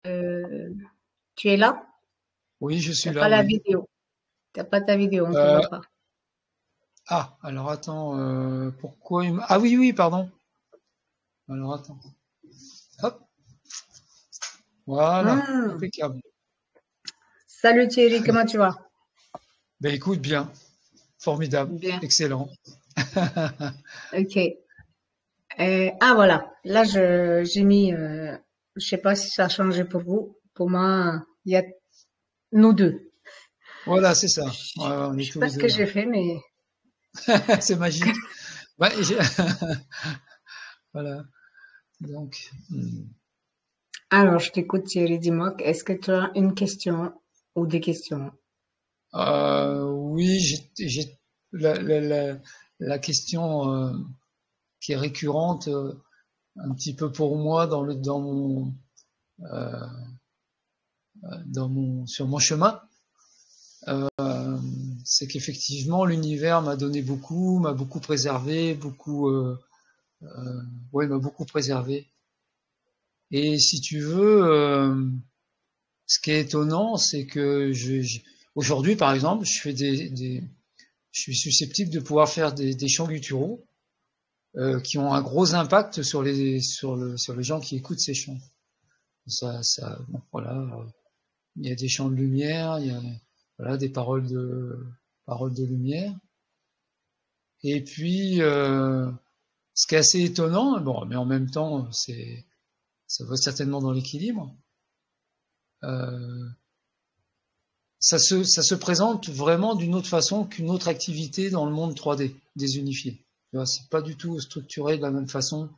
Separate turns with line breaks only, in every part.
Euh, Tu es là?
Oui, je
T'as
suis
pas
là,
la
oui.
vidéo. T'as pas ta vidéo, on te
Euh,
voit pas.
alors attends, pourquoi Ah oui, oui, pardon. Alors attends. Hop, voilà,
Hmm.
impeccable.
Salut Thierry, comment tu vas?
Ben écoute, bien, formidable,
Bien.
excellent.
Ok. Ah voilà. Là, j'ai mis. Je sais pas si ça a changé pour vous. Pour moi, il y a nous deux.
Voilà, c'est ça. Ouais,
Je,
ouais, on
je
est
sais
tous
pas
les
ce
deux
que
là.
j'ai fait, mais
C'est magique. Ouais, voilà. Donc,
alors je t'écoute Thierry. Dis-moi, est-ce que tu as une question ou des questions?
oui, la, la, la, la question qui est récurrente un petit peu pour moi euh, sur mon chemin, c'est qu'effectivement l'univers m'a donné beaucoup, m'a beaucoup préservé, ouais, m'a beaucoup préservé. Et si tu veux, ce qui est étonnant, c'est que aujourd'hui, par exemple, je suis susceptible de pouvoir faire des chants gutturaux qui ont un gros impact sur les gens qui écoutent ces chants. Bon, voilà, il y a des chants de lumière, il y a voilà des paroles de lumière. Et puis, ce qui est assez étonnant, bon, mais en même temps, ça va certainement dans l'équilibre. Euh, ça se présente vraiment d'une autre façon qu'une autre activité dans le monde 3D désunifié. C'est pas du tout structuré de la même façon.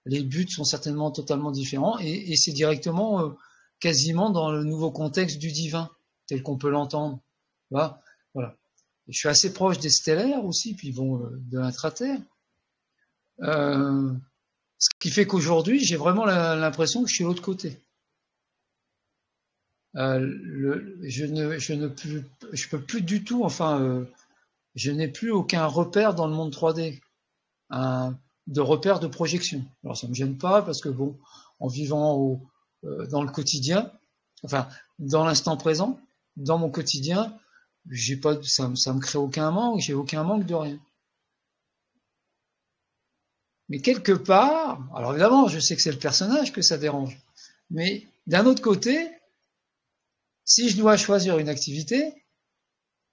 Les buts sont certainement totalement différents et c'est directement quasiment dans le nouveau contexte du divin tel qu'on peut l'entendre. Voilà. Voilà. Et je suis assez proche des stellaires aussi, puis bon, de l'intraterre. Ce qui fait qu'aujourd'hui, j'ai vraiment l'impression que je suis de l'autre côté. Je peux plus du tout, enfin, je n'ai plus aucun repère dans le monde 3D, un, de repère de projection. Alors ça me gêne pas parce que bon, en vivant dans le quotidien, enfin, dans l'instant présent, dans mon quotidien, j'ai pas, ça me crée aucun manque, j'ai aucun manque de rien. Mais quelque part, alors évidemment, je sais que c'est le personnage que ça dérange, mais d'un autre côté, si je dois choisir une activité,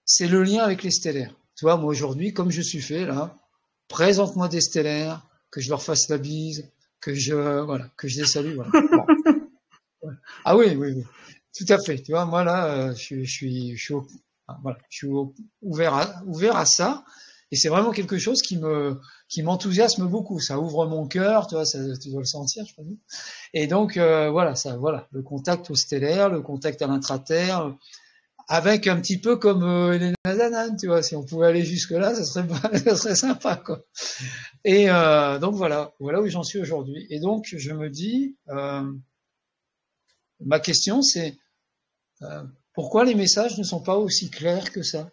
c'est le lien avec les stellaires. Tu vois, moi aujourd'hui, comme je suis fait là, présente-moi des stellaires, que je leur fasse la bise, voilà, que je les salue, voilà. Bon. Ah oui, oui, oui, tout à fait. Tu vois, moi là, voilà, ouvert à ça, et c'est vraiment quelque chose qui m'enthousiasme beaucoup. Ça ouvre mon cœur, tu vois, tu dois le sentir, je crois. Et donc voilà, ça, voilà, le contact au stellaire, le contact à l'intraterre, avec un petit peu comme Elena Danane, tu vois, si on pouvait aller jusque là, ça serait ça serait sympa, quoi. Et donc voilà où j'en suis aujourd'hui. Et donc je me dis, ma question c'est pourquoi les messages ne sont pas aussi clairs que ça?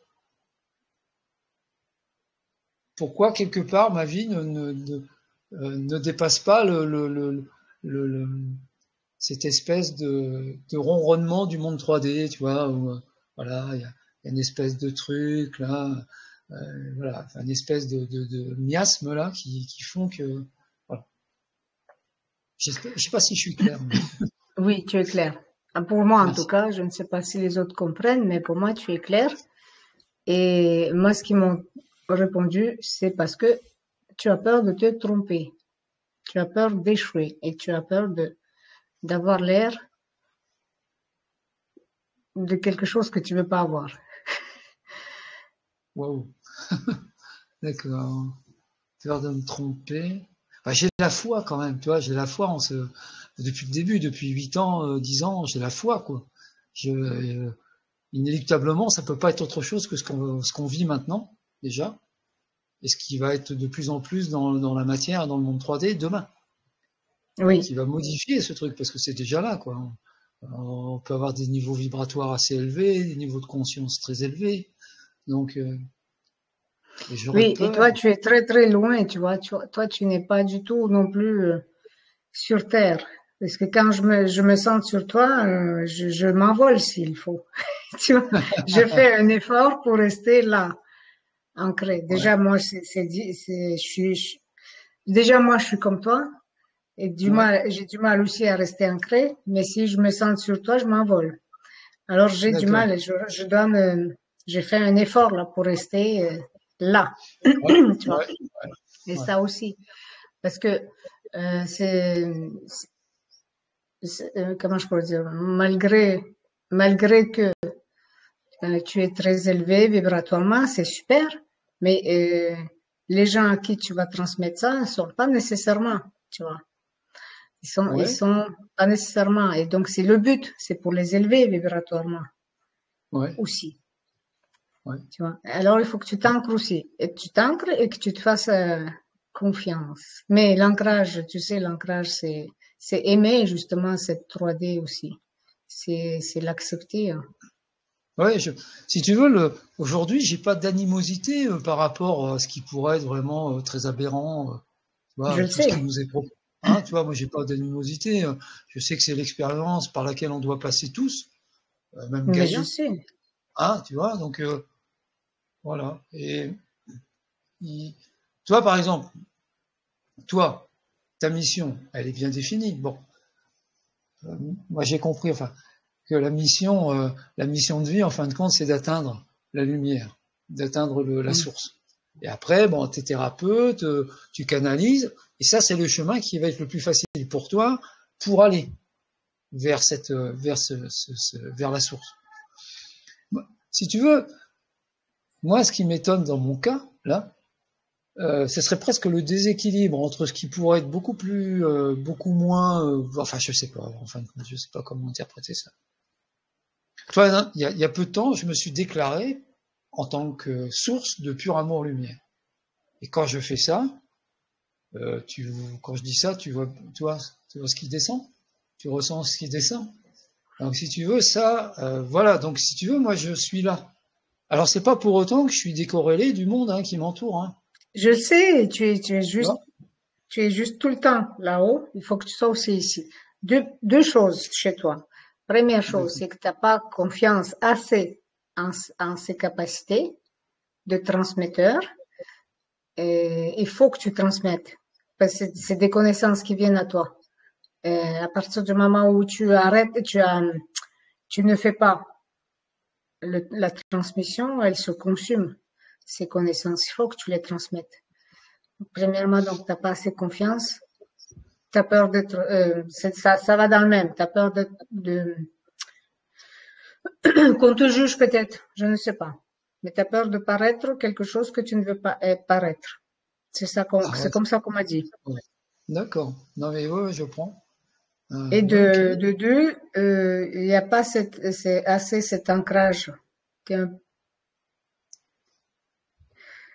Pourquoi quelque part ma vie ne dépasse pas le, cette espèce de ronronnement du monde 3D, tu vois, où voilà, il y a une espèce de truc là, voilà, enfin, une espèce de miasme là qui font que, voilà. Je sais pas si je suis clair. Mais...
Oui, tu es clair. Ah, pour moi, en tout
Merci.
cas, je ne sais pas si les autres comprennent, mais pour moi, tu es clair. Et moi, ce qu'ils m'ont répondu, c'est parce que tu as peur de te tromper, tu as peur d'échouer et tu as peur d'avoir l'air de quelque chose que tu veux pas avoir.
Waouh, d'accord. Peur de me tromper. Enfin, j'ai la foi quand même, tu vois, j'ai la foi depuis le début, depuis 8 ans, 10 ans, j'ai la foi, quoi. Inéluctablement, ça peut pas être autre chose que ce qu'on vit maintenant, déjà, et ce qui va être de plus en plus dans la matière, dans le monde 3D demain,
Oui,
qui va modifier ce truc, parce que c'est déjà là, quoi. On peut avoir des niveaux vibratoires assez élevés, des niveaux de conscience très élevés, donc et j'aurais
oui. Et
peur.
toi, tu es très, très loin, tu vois. Toi, tu n'es pas du tout non plus sur Terre. Parce que quand je me sens sur toi, je m'envole s'il faut. Tu vois, je fais un effort pour rester là, ancré.
Ouais,
Déjà, moi, déjà, moi, je suis comme toi. Et
ouais,
j'ai du mal aussi à rester ancré. Mais si je me sens sur toi, je m'envole. Alors, j'ai du
d'accord.
mal et je fais un effort là pour rester là.
Ouais,
Tu vois.
ouais,
Et
ouais,
ça aussi. Parce que, euh, c'est, comment je pourrais dire, malgré que tu es très élevé vibratoirement, c'est super, mais les gens à qui tu vas transmettre ça ne sont pas nécessairement, tu vois. Ils
ouais,
sont pas nécessairement. Et donc, c'est le but, c'est pour les élever vibratoirement
ouais,
aussi,
ouais.
tu vois. Alors, il faut que tu t'ancres aussi. Et tu t'ancres et que tu te fasses confiance. Mais l'ancrage, tu sais, l'ancrage, c'est aimer justement cette 3D aussi. C'est l'accepter, hein.
Ouais, si tu veux, aujourd'hui, j'ai pas d'animosité par rapport à ce qui pourrait être vraiment très aberrant, tu
Je
vois,
le
tout ce qui
sais.
nous est propre. Hein, tu vois, moi, j'ai pas d'animosité. Je sais que c'est l'expérience par laquelle on doit passer tous, même
Mais je
Gaïa.
sais.
Hein, tu vois, donc voilà. Et toi, par exemple, toi, ta mission, elle est bien définie. Bon, moi, j'ai compris, enfin, que la mission de vie, en fin de compte, c'est d'atteindre la lumière, d'atteindre la
Mm.
source. Et après, bon, t'es thérapeute, tu canalises, et ça, c'est le chemin qui va être le plus facile pour toi pour aller vers vers la source. Si tu veux, moi, ce qui m'étonne dans mon cas, là, ce serait presque le déséquilibre entre ce qui pourrait être beaucoup moins, enfin, je sais pas, en fin de compte, je sais pas comment interpréter ça. Toi, hein, il y a peu de temps, je me suis déclaré en tant que source de pur amour-lumière. Et quand je fais ça, quand je dis ça, tu vois ce qui descend, tu ressens ce qui descend. Donc si tu veux ça, voilà. Donc si tu veux, moi je suis là. Alors c'est pas pour autant que je suis décorrélé du monde hein, qui m'entoure. Hein,
Je sais,
tu vois.
tu es juste tout le temps là-haut. Il faut que tu sois aussi ici. Deux choses chez toi. Première chose,
D'accord.
c'est que tu n'as pas confiance assez en ses capacités de transmetteur. Et il faut que tu transmettes. Parce que c'est des connaissances qui viennent à toi. À partir du moment où tu arrêtes, tu ne fais pas la transmission, elle se consume. Ces connaissances, il faut que tu les transmettes. Premièrement, donc, tu n'as pas assez confiance. Tu as peur d'être, ça va dans le même. Tu as peur qu'on te juge peut-être, je ne sais pas. Mais tu as peur de paraître quelque chose que tu ne veux pas paraître.
Ah
C'est
ouais,
comme ça qu'on m'a dit.
ouais. D'accord. Non mais ouais, je prends.
Et
Ouais, ok.
de deux, il n'y a pas c'est assez cet ancrage. T'es,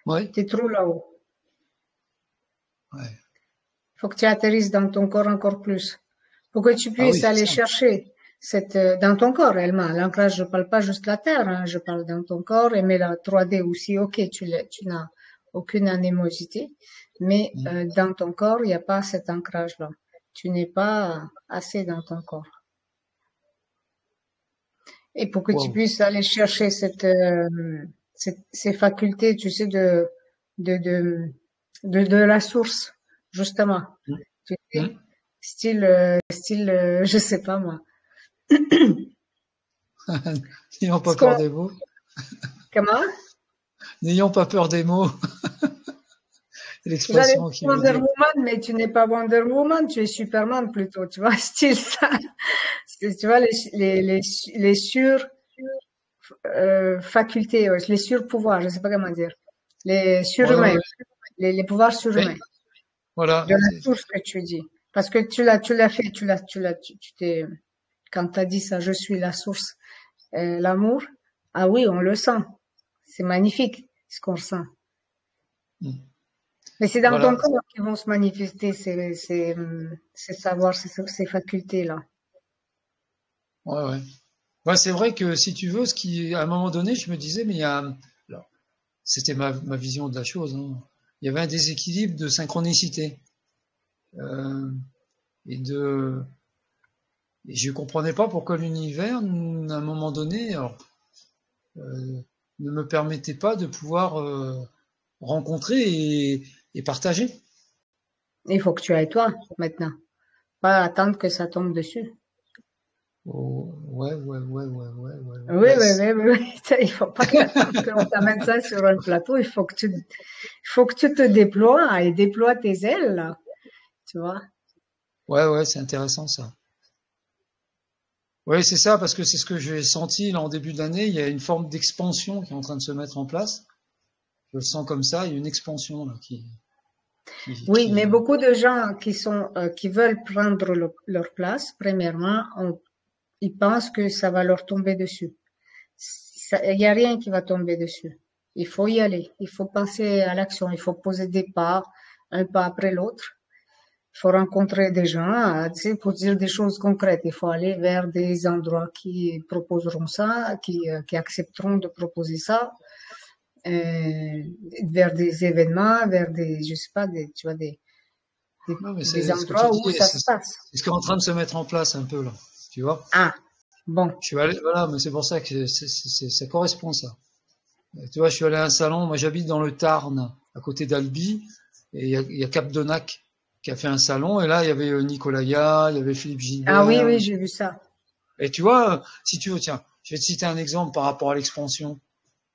Ouais.
t'es trop là-haut.
Ouais.
Faut que tu atterrisses dans ton corps encore plus. Pour que tu
Ah oui,
puisses
c'est
aller
ça.
chercher dans ton corps réellement. L'ancrage, je parle pas juste la terre, hein, je parle dans ton corps, et mais la 3D aussi, ok, tu n'as aucune animosité, mais
Mm.
dans ton corps, il n'y a pas cet ancrage-là. Tu n'es pas assez dans ton corps. Et pour que tu
Wow.
puisses aller chercher ces facultés, tu sais, de, de, de la source, justement.
Mm.
Tu sais,
Mm.
je sais pas moi.
N'ayons pas
Ce
peur
qu'on,
des mots.
comment?
N'ayons pas peur des mots. C'est
J'allais
l'expression qui
dire
veut
Wonder
dire.
Woman, mais tu n'es pas Wonder Woman, tu es Superman plutôt, tu vois, style ça. Tu vois, les facultés, ouais, les surpouvoirs, je sais pas comment dire. Les
Ouais,
surhumains,
ouais.
les pouvoirs
Oui,
surhumains.
voilà.
De la source que tu dis. Parce que tu l'as fait, tu t'es, quand tu as dit ça, je suis la source, l'amour, ah oui, on le sent. C'est magnifique, ce qu'on ressent.
Mm.
Mais c'est dans ton
Voilà.
corps qu'ils vont se manifester ces savoirs, ces facultés-là.
Ouais, ouais. Ouais, c'est vrai que si tu veux, à un moment donné, je me disais, mais alors, c'était ma vision de la chose, hein. Il y avait un déséquilibre de synchronicité. Euh, et de, Et je comprenais pas pourquoi l'univers, à un moment donné, alors, ne me permettait pas de pouvoir rencontrer et partager.
Il faut que tu ailles toi, maintenant. Pas attendre que ça tombe dessus.
Oh, ouais, ouais, ouais, ouais, ouais, ouais.
Oui,
Ben,
oui, oui, oui, oui. Ça, il faut pas attendre qu'on t'amène ça sur un plateau. Il faut que tu te déploies et déploies tes ailes, là. Tu vois?
ouais, ouais, c'est intéressant ça. Oui, c'est ça, parce que c'est ce que j'ai senti là en début d'année. Il y a une forme d'expansion qui est en train de se mettre en place. Je le sens comme ça. Il y a une expansion là
Oui, mais
qui...
beaucoup de gens qui veulent prendre leur place, premièrement, ils pensent que ça va leur tomber dessus. Il y a rien qui va tomber dessus. Il faut y aller. Il faut passer à l'action. Il faut poser des pas, un pas après l'autre. Il faut rencontrer des gens, tu sais, pour dire des choses concrètes. Il faut aller vers des endroits qui proposeront ça, qui accepteront de proposer ça, euh, vers des événements, vers des, je sais pas, tu vois,
Non, mais
des
c'est ce que tu
endroits
dis,
où ça se passe.
c'est ce qui est en train de se mettre en place un peu là. Tu vois?
Ah, bon.
Je suis allé, voilà, mais c'est pour ça que ça correspond ça. Tu vois, je suis allé à un salon. Moi, j'habite dans le Tarn, à côté d'Albi, et il y a Cap Donac qui a fait un salon. Et là, il y avait Nicolaya, il y avait Philippe
Ah oui,
Gilbert.
oui, j'ai vu ça.
Et tu vois, si tu veux, tiens, je vais te citer un exemple par rapport à l'expansion.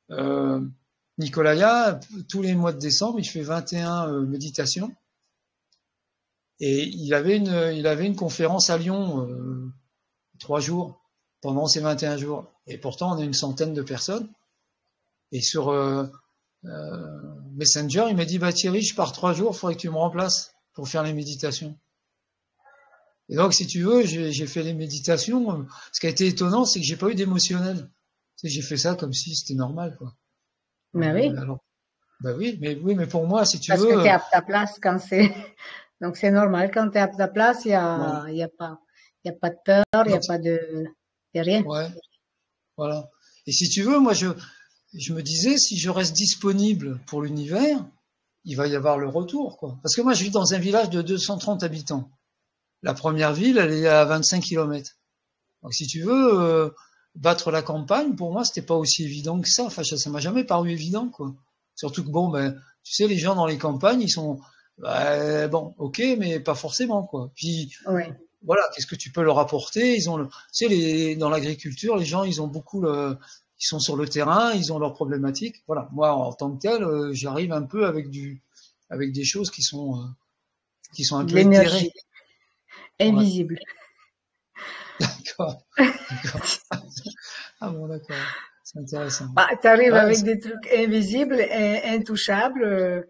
Euh, Nicolaya, tous les mois de décembre, il fait 21 méditations. Et il avait une conférence à Lyon, 3 jours, pendant ces 21 jours. Et pourtant, on est une centaine de personnes. Et sur Messenger, il m'a dit, bah Thierry, je pars 3 jours, il faudrait que tu me remplaces pour faire les méditations. Et donc, si tu veux, j'ai fait les méditations. Ce qui a été étonnant, c'est que j'ai pas eu d'émotionnel. Tu sais, j'ai fait ça comme si c'était normal, quoi.
Mais oui,
Alors, bah oui, mais pour moi, si tu
parce que
veux,
tu es à ta place quand c'est, donc c'est normal. Quand tu es à ta place,
ouais,
il y a pas de peur, il y a
donc,
pas de, il y a rien.
ouais, voilà. Et si tu veux, moi, je me disais, si je reste disponible pour l'univers, il va y avoir le retour, quoi. Parce que moi, je vis dans un village de 230 habitants. La première ville, elle est à 25 kilomètres. Donc, si tu veux, battre la campagne, pour moi, c'était pas aussi évident que ça. Enfin, ça m'a jamais paru évident, quoi. Surtout que bon, ben, tu sais, les gens dans les campagnes, ils sont, bon, ok, mais pas forcément, quoi. Puis,
Oui.
voilà, qu'est-ce que tu peux leur apporter? Ils ont, tu sais, dans l'agriculture, les gens, ils ont beaucoup ils sont sur le terrain, ils ont leurs problématiques. Voilà. Moi, en tant que tel, j'arrive un peu avec des choses qui sont un
De
peu éthérées.
l'énergie
Ouais.
invisible.
D'accord. D'accord. Ah bon, d'accord. C'est intéressant.
Bah, tu arrives
Ouais,
avec des trucs invisibles et intouchables.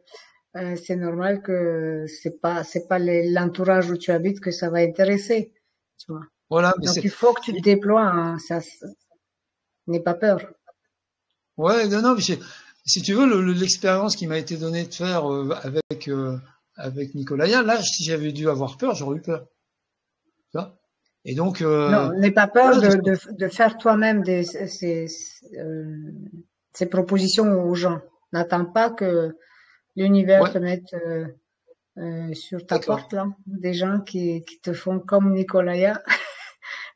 C'est normal que c'est pas l'entourage où tu habites que ça va intéresser, tu vois.
voilà, mais
Donc
c'est,
il faut que tu te déploies, hein, n'aie pas peur.
ouais, non, non, mais si tu veux, l'expérience qui m'a été donnée de faire avec Nicolaya, là, si j'avais dû avoir peur, j'aurais eu peur. Tu vois. Et donc,
Non, n'aie pas peur
voilà,
de faire toi-même euh, ces propositions aux gens. N'attends pas que l'univers
ouais,
te mette sur ta
d'accord.
porte, là, des gens qui te font comme Nicolaya.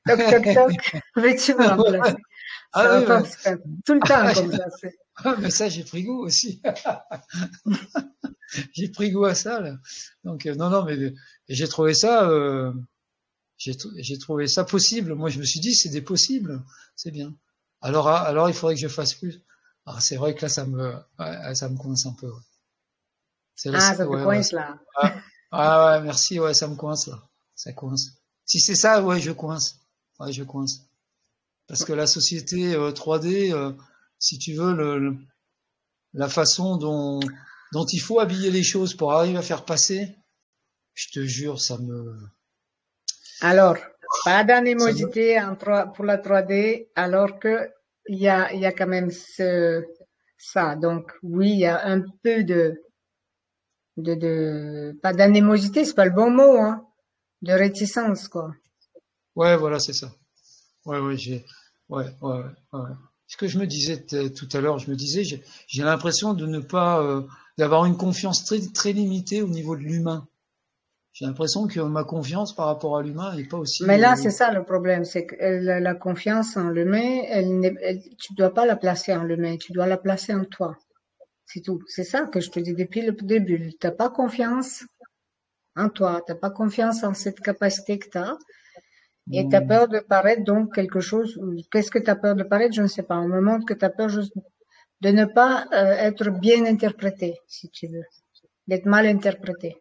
Toc, toc, toc, veux-tu me remplacer?
Ah
Ça va
oui,
pas se faire tout le temps comme ça.
mais ça, j'ai pris goût aussi. J'ai pris goût à ça, là. Donc, non, non, mais j'ai trouvé ça, j'ai trouvé ça possible. Moi, je me suis dit, c'est des possibles. C'est bien. Alors, il faudrait que je fasse plus. Ah, c'est vrai que là, ça me coince un peu. Ouais. C'est là,
Ah, ça te
ouais, ouais.
coince là.
Ah, ah, ouais, merci, ouais, ça me coince, là. Ça coince. Si c'est ça, ouais, je coince. Ouais, je coince. Parce que la société 3D, si tu veux, la façon dont il faut habiller les choses pour arriver à faire passer, je te jure,
Alors, pas
ça me,
d'animosité pour la 3D, alors que il y a quand même ça. Donc, oui, il y a un peu pas d'animosité, c'est pas le bon mot, hein, de réticence, quoi.
ouais, voilà, c'est ça. Ouais, ouais, ouais, ouais. Ce que je me disais tout à l'heure, je me disais, j'ai l'impression de ne pas, d'avoir une confiance très, très limitée au niveau de l'humain. J'ai l'impression que ma confiance par rapport à l'humain n'est pas
Mais
aussi.
là, c'est ça le problème, c'est que la confiance en l'humain, tu dois pas la placer en l'humain, tu dois la placer en toi. C'est tout. C'est ça que je te dis depuis le début. T'as pas confiance en toi, t'as pas confiance en cette capacité que t'as, et t'as
Hmm.
peur de paraître donc quelque chose. Qu'est-ce que t'as peur de paraître? Je ne sais pas. On me montre que t'as peur juste de ne pas être bien interprété, si tu veux, d'être mal interprété,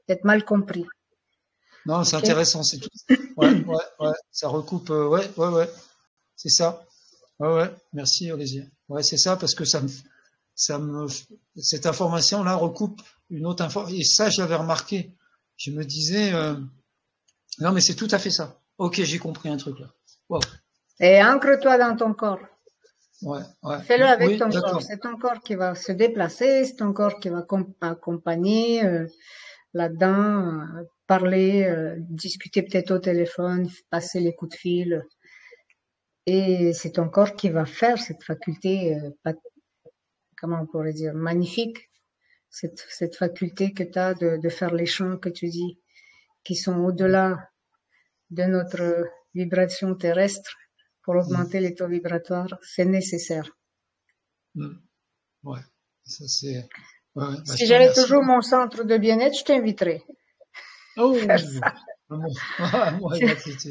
d'être mal compris.
Non, c'est
Ok?
intéressant, c'est tout. Ouais, ouais, ouais. Ça recoupe. Ouais, ouais, ouais. C'est ça. Ouais, ouais. Merci, Olivier. Ouais, c'est ça parce que ça me, cette information-là recoupe une autre info. Et ça, je l'avais remarqué. Je me disais, non, mais c'est tout à fait ça. Ok, j'ai compris un truc là. Wow.
Et ancre-toi dans ton corps.
Ouais, ouais.
Fais-le avec
Oui,
ton corps.
d'accord.
C'est ton corps qui va se déplacer, c'est ton corps qui va accompagner là-dedans, parler, discuter peut-être au téléphone, passer les coups de fil. Et c'est ton corps qui va faire cette faculté, comment on pourrait dire, magnifique, cette faculté que tu as de faire les chants que tu dis, qui sont au-delà de notre vibration terrestre pour
Mm,
augmenter les taux vibratoires. C'est nécessaire.
mm. Ouais. Ça, c'est. Ouais, ouais. Bah, je
Si
te
j'avais
remercie.
toujours mon centre de bien-être, je t'inviterais à faire
Oh,
ça.
moi, moi, la petite.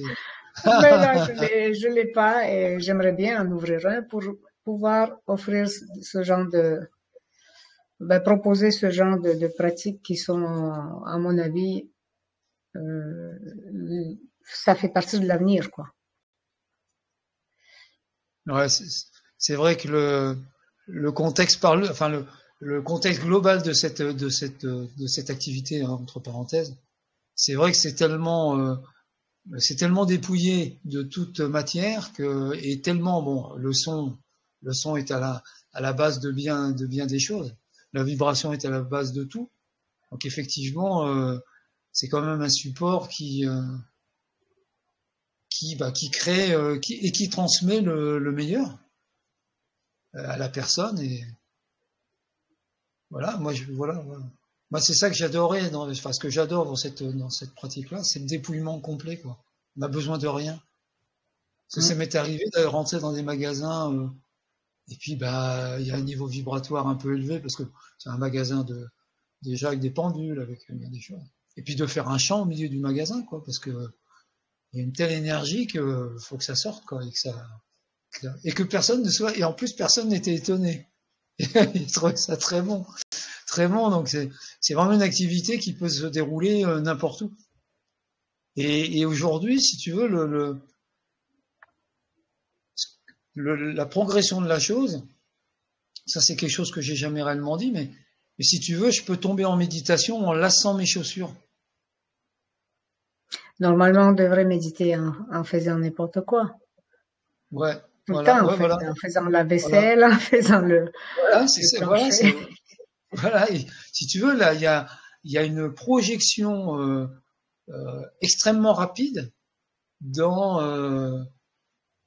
Mais là, je l'ai pas et j'aimerais bien en ouvrir un pour pouvoir offrir ce genre proposer ce genre de pratiques qui sont, à mon avis, euh, ça fait partie de l'avenir, quoi.
Ouais, c'est vrai que le contexte parle, enfin le contexte global de cette activité, hein, entre parenthèses, c'est vrai que c'est tellement dépouillé de toute matière que et tellement bon le son est à la base de bien des choses, la vibration est à la base de tout, donc effectivement c'est quand même un support qui crée et qui transmet le meilleur à la personne et voilà, voilà. Moi, c'est ça que j'adorais, enfin, ce que j'adore dans cette pratique-là, c'est le dépouillement complet, quoi. On n'a besoin de rien. Parce que ça
Mm.
m'est arrivé de rentrer dans des magasins, et puis, bah, il y a un niveau vibratoire un peu élevé, parce que c'est un magasin déjà avec des pendules, avec bien des choses. Et puis de faire un chant au milieu du magasin, quoi, parce que il y a une telle énergie que faut que ça sorte, quoi, et que personne ne soit, et en plus personne n'était étonné. Il trouvait ça très bon. Très bon, donc c'est vraiment une activité qui peut se dérouler n'importe où. Et aujourd'hui, si tu veux, la progression de la chose, ça c'est quelque chose que j'ai jamais réellement dit, mais si tu veux, je peux tomber en méditation en lassant mes chaussures.
Normalement, on devrait méditer en faisant n'importe quoi.
Ouais,
Tout le temps, en
ouais,
fait,
voilà,
en faisant la
voilà,
vaisselle, en faisant
voilà,
le
voilà,
plancher.
voilà. Et si tu veux, là, il y a une projection extrêmement rapide dans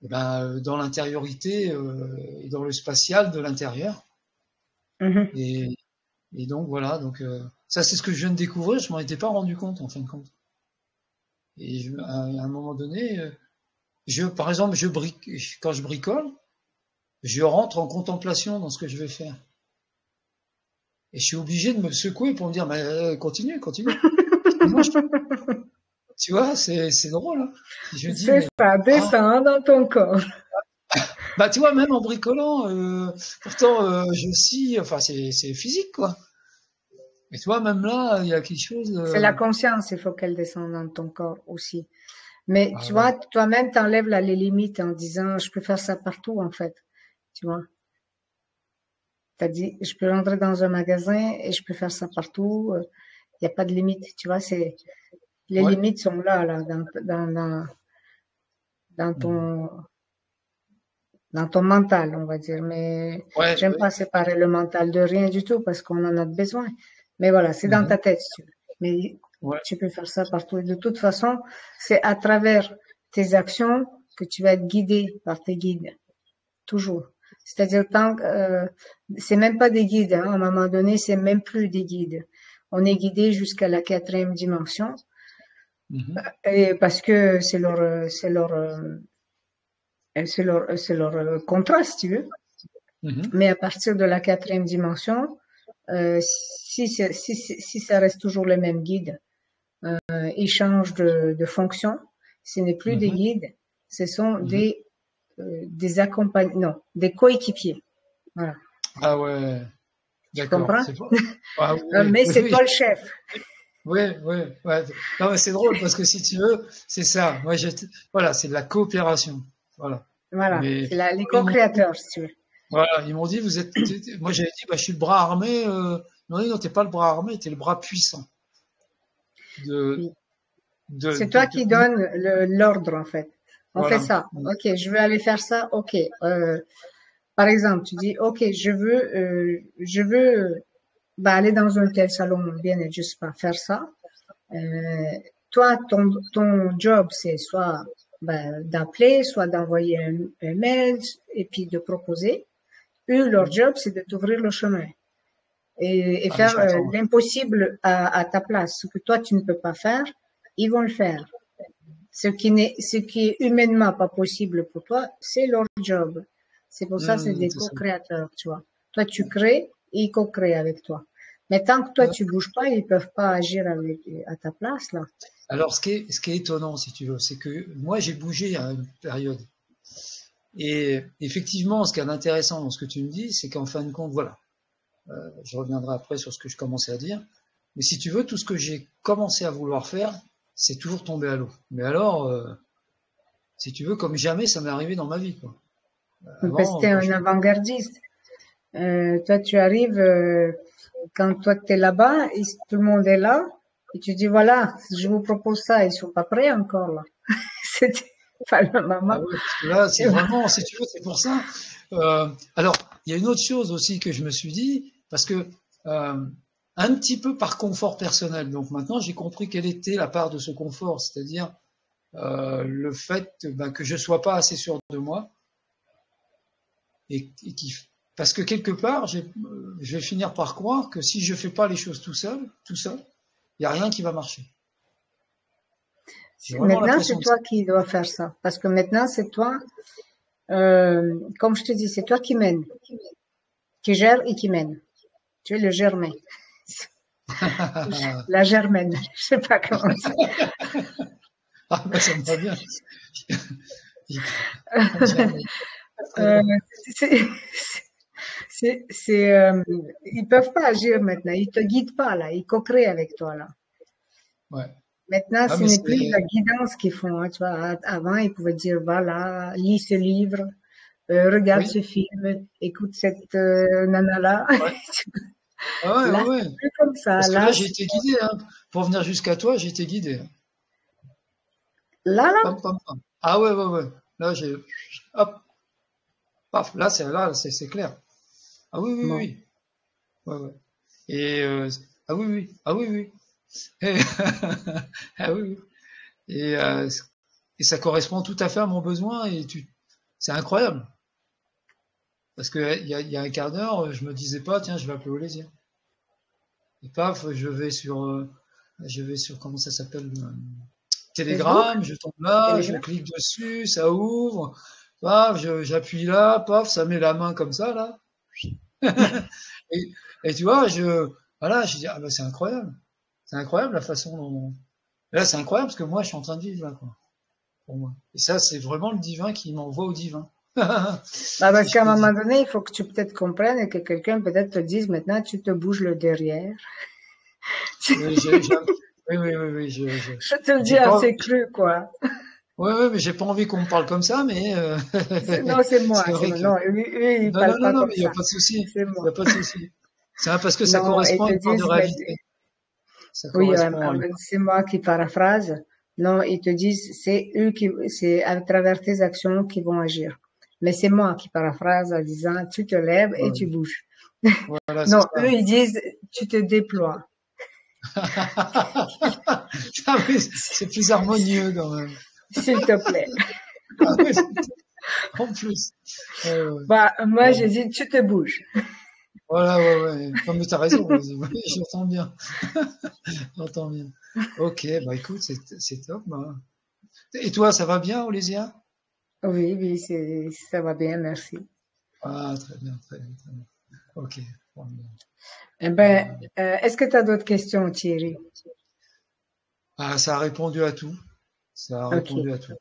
dans l'intériorité et dans le spatial de l'intérieur.
Mhm.
Et, et donc voilà, donc ça c'est ce que je viens de découvrir, je m'en étais pas rendu compte en fin de compte. Et à un moment donné, par exemple, quand je bricole, je rentre en contemplation dans ce que je vais faire. Et je suis obligé de me secouer pour me dire, mais continue, continue. Sinon, tu vois, c'est drôle. Hein. Je me dis,
C'est
mais
ça,
ah,
descend dans ton corps.
bah tu vois, même en bricolant, pourtant je scie, enfin c'est physique quoi. Mais tu vois, même là, il y a quelque chose.
C'est la conscience, il faut qu'elle descende dans ton corps aussi. Mais
Ah
tu
ouais.
vois, toi-même, t'enlèves là les limites en disant, je peux faire ça partout, en fait. Tu vois, t'as dit, je peux rentrer dans un magasin et je peux faire ça partout. Il n'y a pas de limite. Tu vois, les
Ouais.
limites sont là, dans
Mhm.
dans ton mental, on va dire. Mais
Ouais,
j'aime
ouais.
pas séparer le mental de rien du tout parce qu'on en a besoin. Mais voilà, c'est dans
Mhm.
ta tête, si tu veux. Mais
Ouais.
tu peux faire ça partout. Et de toute façon, c'est à travers tes actions que tu vas être guidé par tes guides. Toujours. C'est-à-dire, c'est même pas des guides, hein. À un moment donné, c'est même plus des guides. on est guidé jusqu'à la 4e dimension,
Mhm.
et parce que c'est leur contrat, si tu veux.
Mhm.
Mais à partir de la 4e dimension, si ça reste toujours le même guide, ils changent de fonction. Ce n'est plus des
Mhm.
guides, ce sont
Mhm.
des accompagnants, non, des coéquipiers. Voilà,
Ah ouais,
tu
d'accord.
comprends?
C'est pas. Ah oui,
Mais
oui,
c'est
oui.
toi le chef.
Oui, oui, ouais. Non, mais c'est drôle parce que si tu veux, c'est ça. Moi, voilà, c'est de la coopération. Voilà.
Voilà,
Mais
c'est les
ils m'ont dit,
co-créateurs, si tu veux.
voilà, ils m'ont dit, moi j'avais dit, bah, je suis le bras armé. Ils m'ont dit, non, t'es pas le bras armé, t'es le bras puissant de,
Oui. C'est toi qui
oui,
donnes l'ordre, en fait. On fait
voilà.
ça. OK, je veux aller faire ça. OK. Par exemple, tu dis, OK, je veux bah, aller dans un tel salon, bien et juste pas faire ça. Toi, ton job, c'est soit ben, d'appeler, soit d'envoyer un mail et puis de proposer. Eux, leur
Mhm.
job, c'est de t'ouvrir le chemin et
Ah, mais
faire
j'entends.
l'impossible à ta place. Ce que toi, tu ne peux pas faire, ils vont le faire. Ce qui est humainement pas possible pour toi, c'est leur job. C'est pour ça, c'est des
C'est ça.
co-créateurs, tu vois. Toi, tu crées et ils co-créent avec toi. Mais tant que toi,
Euh,
tu bouges pas, ils peuvent pas agir à ta place, là.
Alors, ce qui est étonnant, si tu veux, c'est que moi, j'ai bougé à une période. Et effectivement, ce qui est intéressant dans ce que tu me dis, c'est qu'en fin de compte, voilà, je reviendrai après sur ce que je commençais à dire, mais si tu veux, tout ce que j'ai commencé à vouloir faire, c'est toujours tombé à l'eau. Mais alors, si tu veux, comme jamais ça m'est arrivé dans ma vie, quoi.
Parce que
Avant,
t'es
quand
un
je...
avant-gardiste. Toi, tu arrives, quand toi, t'es là-bas, tout le monde est là, et tu dis, voilà, je vous propose ça, ils sont pas prêts encore, là. C'était pas le
Ah
moment.
ouais, parce que là, c'est vraiment, si tu veux, c'est pour ça. Alors, il y a une autre chose aussi que je me suis dit, parce que un petit peu par confort personnel. Donc maintenant, j'ai compris quelle était la part de ce confort, c'est-à-dire le fait ben, que je sois pas assez sûr de moi et parce que quelque part, je vais finir par croire que si je fais pas les choses tout seul, il y a rien qui va marcher. J'ai vraiment
Maintenant, c'est
l'impression de
toi
ça.
qui dois faire ça. Parce que maintenant, c'est toi, comme je te dis, c'est toi qui mène, qui gère et qui mène. Tu es le germain. La germaine. Je sais pas comment dire.
Ah ben ça me va bien. Germaine. Très
Euh,
drôle.
c'est, ils peuvent pas agir maintenant. Ils te guident pas, là. Ils co-créent avec toi, là.
Ouais.
Maintenant,
Ah
ce
mais
n'est plus la
c'est
guidance qu'ils font, hein, tu vois. Avant, ils pouvaient dire, voilà, lis ce livre, regarde
oui.
ce film, écoute cette nana-là.
Ouais. Ah ouais,
Là,
ouais,
c'est
ouais.
plus comme ça.
Parce que là j'ai été guidé, hein. Pour venir jusqu'à toi, j'ai été guidé, hein.
Là,
Pam pam pam. Ah ouais, ouais, ouais. Là j'ai hop, paf, là c'est clair. Ah oui, oui,
bon.
oui. Ouais, ouais. Et ah oui, oui. Ah oui, oui. Et ah oui, oui. Et, euh, et ça correspond tout à fait à mon besoin et c'est incroyable. Parce que il y a un quart d'heure, je me disais pas, tiens, je vais appeler Olésia. Et paf, je vais sur comment ça s'appelle,
Facebook,
Telegram, je tombe là, je
Telegram.
clique dessus, ça ouvre, paf, j'appuie là, paf, ça met la main comme ça là. Et, et tu vois, voilà, je dis ah bah c'est incroyable la façon dont là c'est incroyable parce que moi je suis en train de vivre là quoi, pour moi. Et ça c'est vraiment le divin qui m'envoie au divin,
Bah,
si
parce
je
qu'à un
peux dire.
moment donné, il faut que tu peut-être comprennes et que quelqu'un peut-être te dise maintenant, tu te bouges le derrière.
Oui, oui, oui, oui, oui,
Je te le dis
j'ai pas,
assez cru, quoi.
ouais, ouais, mais j'ai pas envie qu'on me parle comme ça, mais
Non, c'est moi,
c'est
c'est
vrai
moi.
que
Non, eux, ils
non, non,
parlent
non,
pas
non,
comme
mais il y a
ça.
pas de souci,
C'est
il y
moi.
a pas de souci. C'est parce que ça
Non, ils
correspond à
te
une part de
disent, mais
réalité. Ça
oui,
correspond à une...
c'est moi qui paraphrase. Non, ils te disent, c'est à travers tes actions qu'ils vont agir. Mais c'est moi qui paraphrase en disant, tu te lèves et tu
Ouais,
bouges.
voilà, c'est
Non, eux,
ça.
ils disent, tu te déploies.
Ah oui, c'est plus harmonieux quand même.
S'il te plaît.
Ah oui, en plus. Ouais, ouais.
Bah, moi,
Ouais.
je dis, tu te bouges.
Voilà, ouais, ouais. Non, mais t'as raison, oui, j'entends bien. J'entends bien. Ok, bah écoute, c'est top. Bah. Et toi, ça va bien, Olésia?
Oui, oui, ça va bien, merci.
Ah, très bien, très bien, très bien. Ok, formidable.
Eh ben, est-ce que tu as d'autres questions, Thierry?
Ah, ça a répondu à tout. Ça a
Ok.
répondu à tout.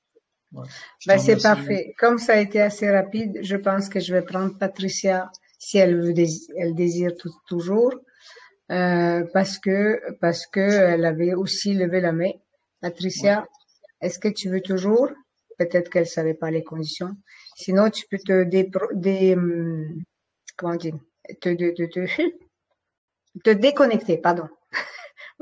Ouais. Je te
Ben, c'est
remercie beaucoup.
parfait. Comme ça a été assez rapide, je pense que je vais prendre Patricia si elle désire toujours, parce que elle avait aussi levé la main.
Ouais.
Patricia, est-ce que tu veux toujours? Peut-être qu'elle savait pas les conditions. Sinon, tu peux comment dire, te déconnecter, pardon.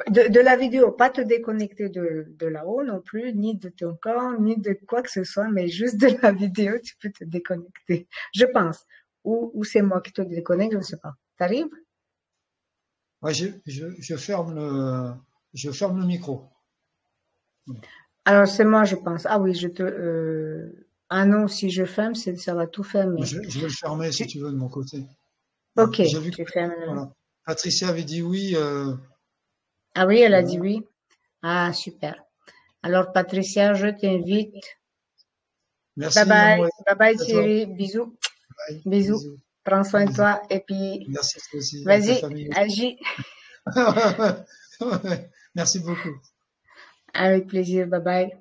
De la vidéo, pas te déconnecter de là-haut non plus, ni de ton corps, ni de quoi que ce soit, mais juste de la vidéo, tu peux te déconnecter. Je pense. Ou c'est moi qui te déconnecte, je ne sais pas. T'arrives?
Ouais, je ferme le micro.
Alors, c'est moi, je pense. Ah oui, ah non, si je ferme, ça va tout fermer.
Je vais le fermer si
Tu,
tu veux de mon côté. Ouais.
ok,
J'ai vu que
tu fermes.
voilà. Patricia avait dit oui.
Ah oui, elle a dit
Voilà.
oui. Ah, super. Alors, Patricia, je t'invite. Bye
Merci,
bye.
amour.
Bye bye,
À toi.
Thierry. Bisous.
Bye.
Bisous.
Bisous.
Prends soin de
Bisous.
toi. Et puis,
Merci toi aussi et ta
vas-y,
famille.
agis.
Ouais. Merci beaucoup.
Avec plaisir. Bye bye.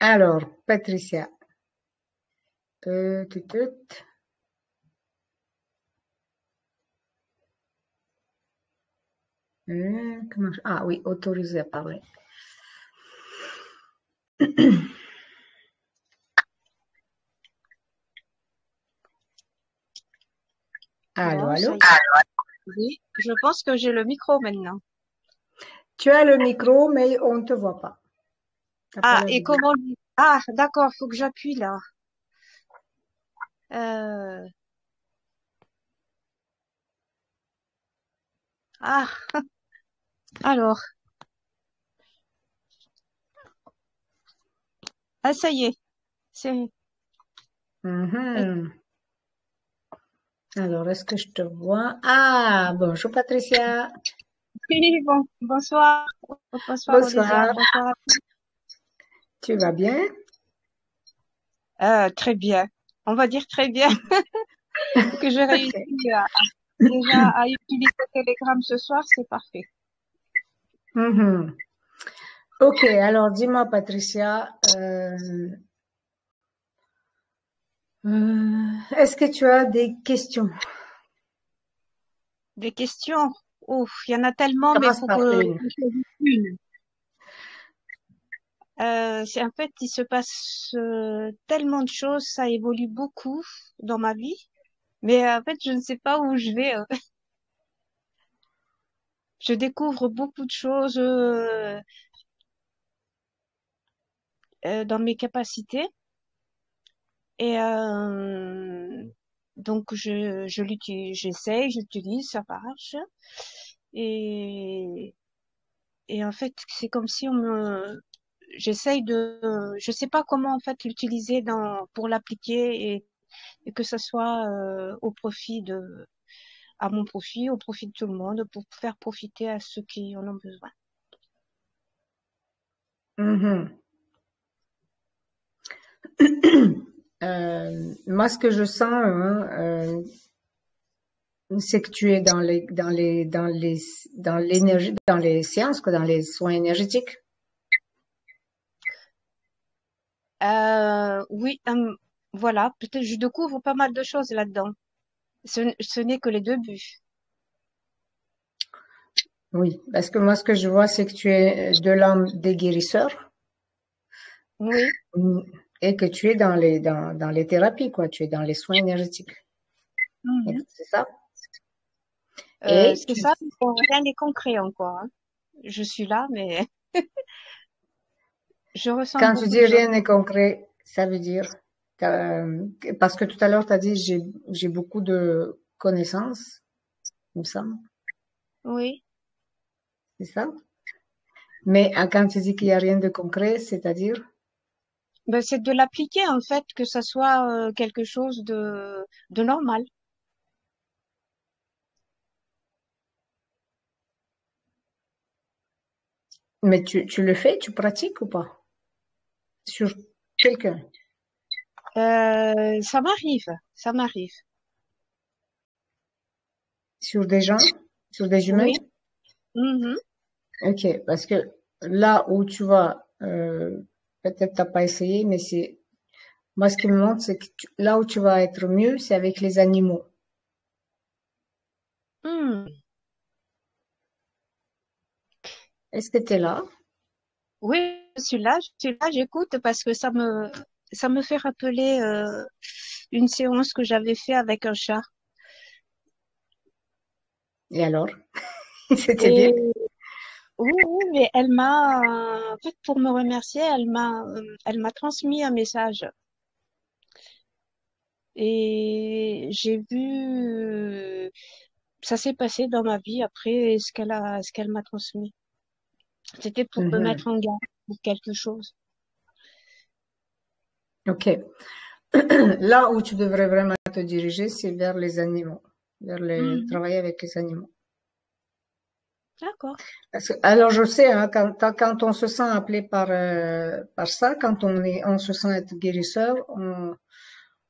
Alors, Patricia. Tut, tut. Ah oui, autorisé à parler. Allô,
Bon, ça
allô?
y est. Oui, je pense que j'ai le micro maintenant.
Tu as le micro, mais on ne te voit pas. T'as pas
Ah,
la
et
vidéo.
comment... Ah, d'accord, faut que j'appuie là. Euh... Ah, alors. Ah, ça y est. C'est...
Mhm. Alors, est-ce que je te vois? Ah, bonjour Patricia.
Oui, bon, bonsoir. Bonsoir, Olésia.
Bonsoir.
Bonsoir.
Tu vas bien?
Très bien. On va dire très bien que j'ai réussi
Ok.
déjà à utiliser Telegram ce soir, c'est parfait.
Mhm. Ok, alors dis-moi Patricia, est-ce que tu as des questions?
Des questions? Ouf, il y en a tellement, mais il
Commence
faut
par
que
une.
je choisisse une. En fait, il se passe tellement de choses, ça évolue beaucoup dans ma vie, mais en fait, je ne sais pas où je vais. Je découvre beaucoup de choses dans mes capacités et donc j'essaye, j'utilise, ça marche et en fait, c'est comme si j'essaye je sais pas comment en fait l'utiliser pour l'appliquer et que ça soit à mon profit, au profit de tout le monde, pour faire profiter à ceux qui en ont besoin.
Mhm. Moi, ce que je sens, hein, c'est que tu es dans l'énergie, dans les sciences, quoi, dans les soins énergétiques.
Oui, voilà, peut-être je découvre pas mal de choses là-dedans. Ce n'est que les débuts.
Oui, parce que moi, ce que je vois, c'est que tu es de l'âme des guérisseurs
Oui.
mm, et que tu es dans les thérapies, quoi. Tu es dans les soins énergétiques.
Mhm.
C'est ça? Et
C'est ça, bon, rien n'est concret encore, hein. Je suis là, mais je ressens
quand tu
beaucoup de
dis
choses.
rien n'est concret, ça veut dire, parce que tout à l'heure, tu as dit, j'ai beaucoup de connaissances, il me semble.
Oui.
C'est ça? Mais quand tu dis qu'il n'y a rien de concret, c'est-à-dire?
Ben, c'est de l'appliquer, en fait, que ça soit quelque chose de normal.
Mais tu le fais, tu pratiques ou pas? Sur quelqu'un?
Ça m'arrive, ça m'arrive.
Sur des gens? Sur des humains?
Oui. Mhm.
Ok, parce que là où tu vas, peut-être t'as pas essayé, mais c'est moi ce qui me montre, c'est que là où tu vas être mieux, c'est avec les animaux.
Hmm.
Est-ce que tu es là?
Oui, je suis là, j'écoute parce que ça me fait rappeler une séance que j'avais fait avec un chat.
Et alors? C'était bien?
Et oui, oui, mais elle m'a, en fait, pour me remercier, elle m'a transmis un message. Et j'ai vu, ça s'est passé dans ma vie après ce qu'elle m'a transmis. C'était pour me
Mhm.
mettre en garde pour quelque chose.
Ok. Là où tu devrais vraiment te diriger, c'est vers les animaux, vers les
Mhm.
travailler avec les animaux.
D'accord.
Parce que, alors je sais, hein, quand on se sent appelé par ça, quand on se sent être guérisseur,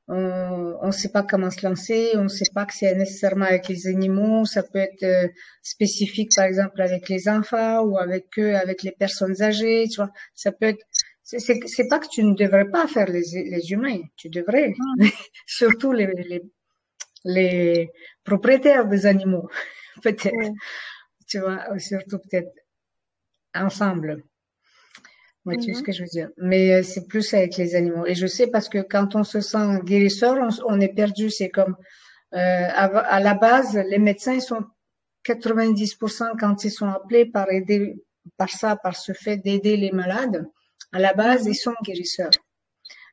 on sait pas comment se lancer, on sait pas que c'est nécessairement avec les animaux, ça peut être spécifique par exemple avec les enfants ou avec les personnes âgées, tu vois. Ça peut être, c'est pas que tu ne devrais pas faire les humains, tu devrais,
Mhm.
surtout les propriétaires des animaux, peut-être,
Oui.
tu vois, surtout peut-être ensemble. Ouais, tu sais ce
Mhm.
que je veux dire. Mais c'est plus avec les animaux. Et je sais parce que quand on se sent guérisseur, on est perdu. C'est comme à la base, les médecins ils sont 90% quand ils sont appelés par ce fait d'aider les malades. À la base, ils
Mhm.
sont guérisseurs.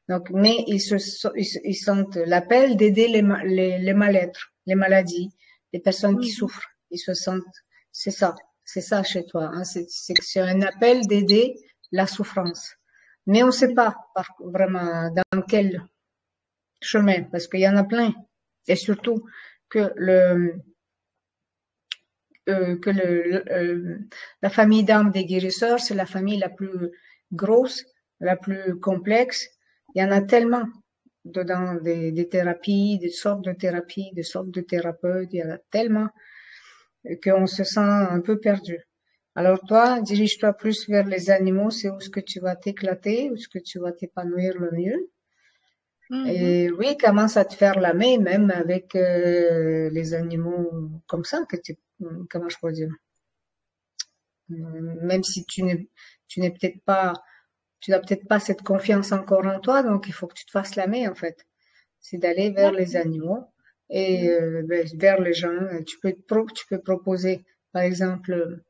Donc, mais ils sentent l'appel d'aider les mal-être, les maladies, les personnes qui
Mhm.
souffrent. Ils se sentent, c'est ça, c'est ça chez toi. Hein, c'est un appel d'aider la souffrance. Mais on ne sait pas vraiment dans quel chemin, parce qu'il y en a plein. Et surtout que la famille d'âmes des guérisseurs, c'est la famille la plus grosse, la plus complexe. Il y en a tellement dedans des thérapies, des sortes de thérapeutes. Il y en a tellement qu'on se sent un peu perdu. Alors toi, dirige-toi plus vers les animaux, c'est où ce que tu vas t'éclater, où ce que tu vas t'épanouir le mieux.
Mhm.
Et oui, commence à te faire la main, même avec les animaux comme ça, comment je peux dire, même si tu n'es peut-être pas, tu n'as peut-être pas cette confiance encore en toi, donc il faut que tu te fasses la main en fait. C'est d'aller vers les
D'accord.
animaux et
Mhm.
vers les gens. Tu peux proposer, par exemple,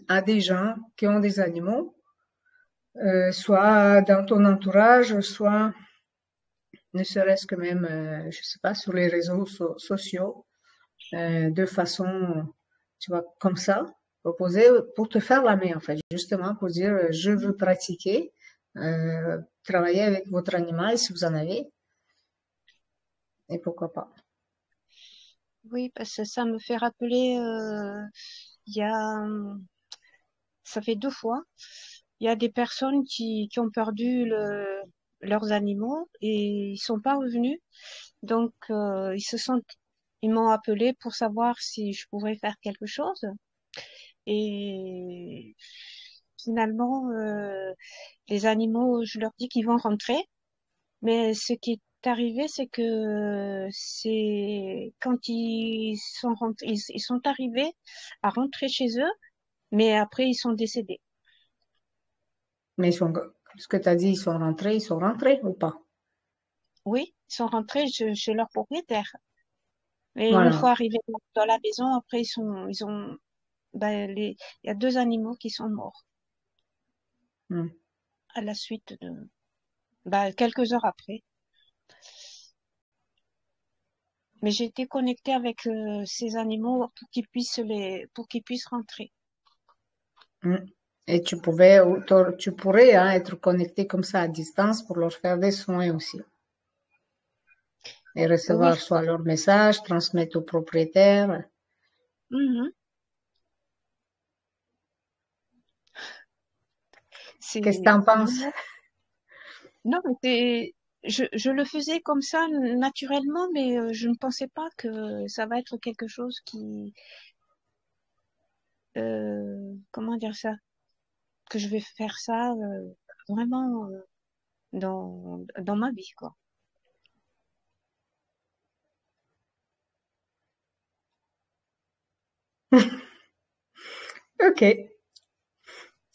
à des gens qui ont des animaux, soit dans ton entourage, soit ne serait-ce que même, je sais pas, sur les réseaux sociaux, de façon, tu vois, comme ça, proposer pour te faire la main, en fait, justement pour dire, je veux pratiquer, travailler avec votre animal si vous en avez, et pourquoi pas.
Oui, parce que ça me fait rappeler, il y a, ça fait 2 fois, il y a des personnes qui ont perdu leurs animaux et ils sont pas revenus. Donc, ils m'ont appelé pour savoir si je pourrais faire quelque chose. Et finalement, les animaux, je leur dis qu'ils vont rentrer. Mais ce qui est arrivé, c'est que c'est quand ils sont arrivés à rentrer chez eux, mais après ils sont décédés.
Mais ce que tu as dit, ils sont rentrés ou pas?
Oui, ils sont rentrés chez leur propriétaire. Et une
Voilà.
fois arrivés dans la maison, après il y a 2 animaux qui sont morts
Hmm.
à la suite quelques heures après. Mais j'ai été connectée avec ces animaux pour qu'ils puissent rentrer.
Hmm. Et tu pourrais hein, être connecté comme ça à distance pour leur faire des soins aussi. Et
Oui.
recevoir soit leur message, transmettre au propriétaire.
Mhm.
Qu'est-ce que
C'est
t'en penses?
vraiment... Non, mais je le faisais comme ça naturellement, mais je ne pensais pas que ça va être quelque chose qui, comment dire ça, que je vais faire ça vraiment dans ma vie, quoi.
Ok.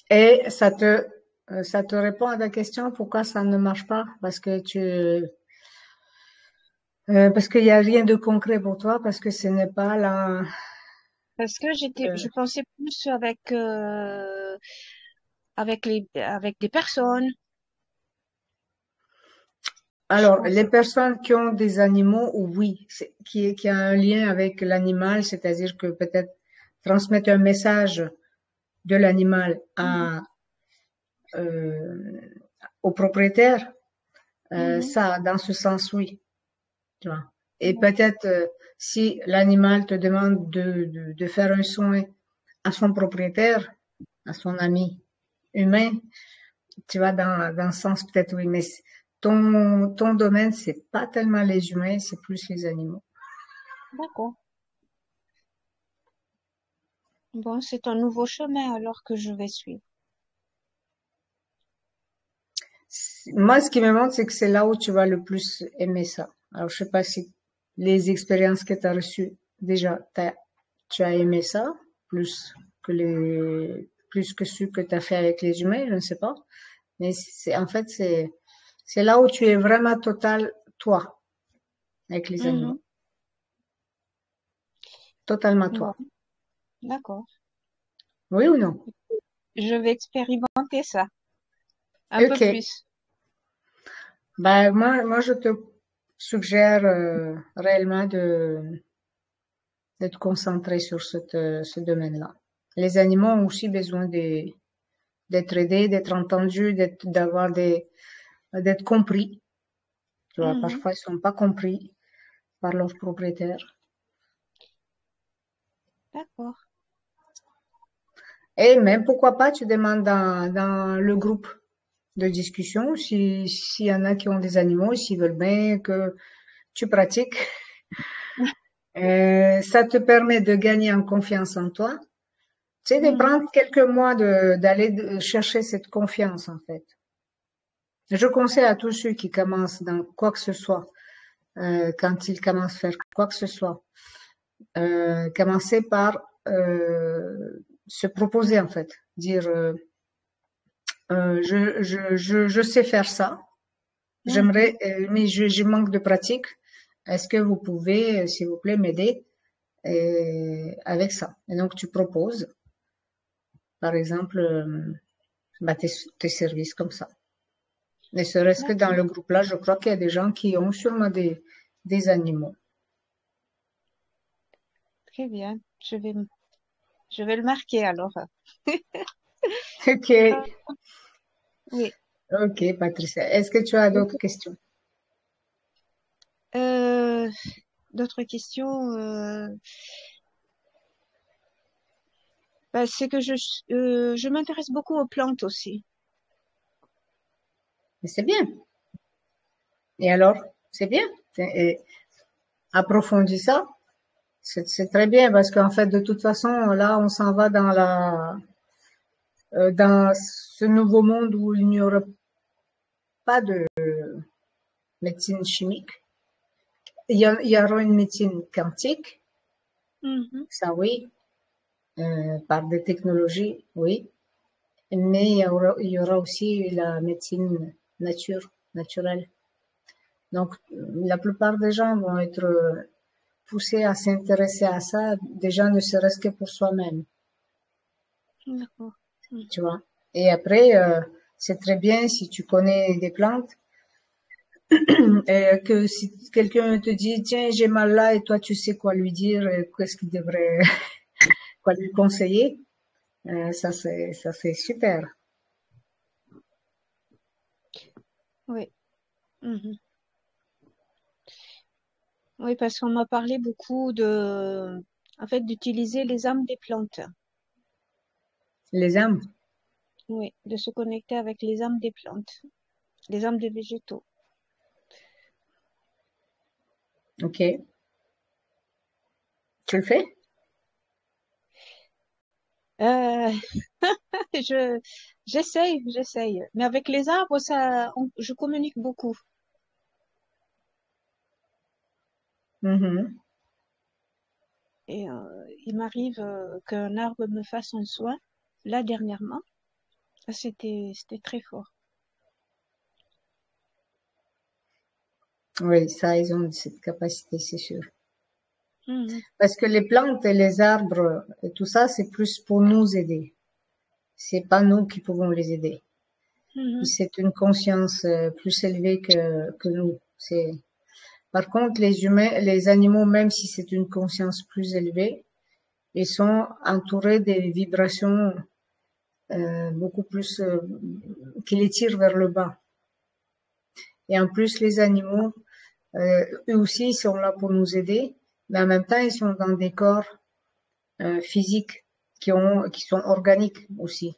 Et ça te répond à ta question pourquoi ça ne marche pas? Parce qu'il y a rien de concret pour toi, parce que ce n'est pas la.
Parce que
euh,
je pensais plus avec des personnes. Je
Alors, les
pensais,
personnes qui ont des animaux, oui, qui a un lien avec l'animal, c'est-à-dire que peut-être transmettre un message de l'animal
mhm,
euh, au propriétaire,
mhm,
ça, dans ce sens, oui, tu vois. Et
ouais,
peut-être si l'animal te demande de faire un soin à son propriétaire, à son ami humain, tu vas dans le sens peut-être oui, mais ton domaine, c'est pas tellement les humains, c'est plus les animaux.
d'accord. Bon, c'est un nouveau chemin alors que je vais suivre.
Moi, ce qui me montre, c'est que c'est là où tu vas le plus aimer ça. Alors, je sais pas si les expériences que tu as reçues, déjà, tu as aimé ça, plus que ce que tu as fait avec les humains, je ne sais pas. Mais en fait, c'est là où tu es vraiment total, toi, avec les
Mhm,
animaux. Totalement
bon,
toi.
d'accord.
Oui ou non?
Je vais expérimenter ça un peu
Ok.
plus.
Ben, je te suggère réellement de te concentrer sur ce domaine-là. Les animaux ont aussi besoin d'être aidés, d'être entendus, d'être compris. Tu vois,
Mhm,
parfois ils sont pas compris par leurs propriétaires.
d'accord.
Et même pourquoi pas, tu demandes dans le groupe de discussion s'il y en a qui ont des animaux, s'ils veulent bien que tu pratiques. Ça te permet de gagner en confiance en toi. C'est de
Mhm,
prendre quelques mois d'aller chercher cette confiance, en fait. Je conseille à tous ceux qui commencent dans quoi que ce soit, quand ils commencent à faire quoi que ce soit, commencer par se proposer, en fait. Dire, je sais faire ça,
mhm,
mais je manque de pratique. Est-ce que vous pouvez, s'il vous plaît, m'aider avec ça? Et donc, tu proposes, par exemple, bah, tes services comme ça. Ne serait-ce que dans
d'accord.
le groupe-là, je crois qu'il y a des gens qui ont sûrement des animaux.
Très bien. Je vais le marquer alors.
Ok,
Ah, oui.
ok, Patricia. Est-ce que tu as d'autres questions?
Euh, d'autres questions? Bah, c'est que je m'intéresse beaucoup aux plantes aussi.
Mais c'est bien. Et alors, c'est bien. Et approfondis ça. C'est très bien parce qu'en fait, de toute façon, là, on s'en va dans ce nouveau monde où il n'y aura pas de médecine chimique. Il y aura une médecine quantique,
Mhm,
ça oui, par des technologies, oui. Mais il y aura aussi la médecine naturelle. Donc, la plupart des gens vont être poussés à s'intéresser à ça, déjà ne serait-ce que pour soi-même,
d'accord. Mhm.
tu vois. Et après, c'est très bien si tu connais des plantes, et que si quelqu'un te dit, tiens, j'ai mal là, et toi, tu sais quoi lui dire, qu'est-ce qu'il devrait, quoi lui conseiller, ça, c'est super.
Oui. Mhm. Oui, parce qu'on m'a parlé beaucoup en fait, d'utiliser les âmes des plantes.
Les âmes.
Oui, de se connecter avec les âmes des plantes, les âmes des végétaux.
Ok. Tu le fais?
Euh, je, j'essaye. Mais avec les arbres, je communique beaucoup.
Mhm.
Et il m'arrive qu'un arbre me fasse un soin. Là, dernièrement, c'était très fort.
Oui, ça, ils ont cette capacité, c'est sûr.
Mhm,
Parce que les plantes et les arbres et tout ça, c'est plus pour nous aider. C'est pas nous qui pouvons les aider.
mhm,
C'est une conscience plus élevée que nous. Par contre, les humains, les animaux, même si c'est une conscience plus élevée, ils sont entourés des vibrations beaucoup plus qui les tirent vers le bas. Et en plus, les animaux, eux aussi, ils sont là pour nous aider, mais en même temps, ils sont dans des corps physiques qui sont organiques aussi.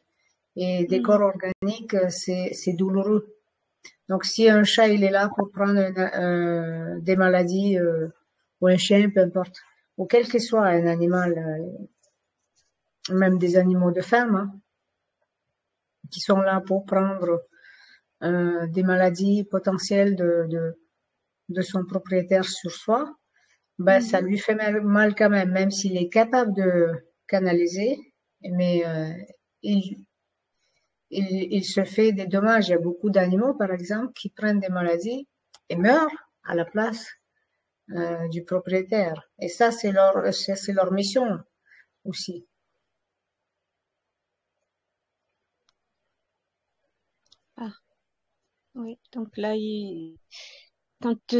Et des
mhm.
corps organiques, c'est douloureux. Donc, si un chat, il est là pour prendre des maladies, ou un chien, peu importe, ou quel que soit un animal, même des animaux de ferme, hein, qui sont là pour prendre des maladies potentielles de son propriétaire sur soi, ben, ça
Mhm.
lui fait mal quand même, même s'il est capable de canaliser, mais il, il se fait des dommages. Il y a beaucoup d'animaux, par exemple, qui prennent des maladies et meurent à la place du propriétaire. Et ça, c'est leur mission aussi.
Ah, oui. Donc là,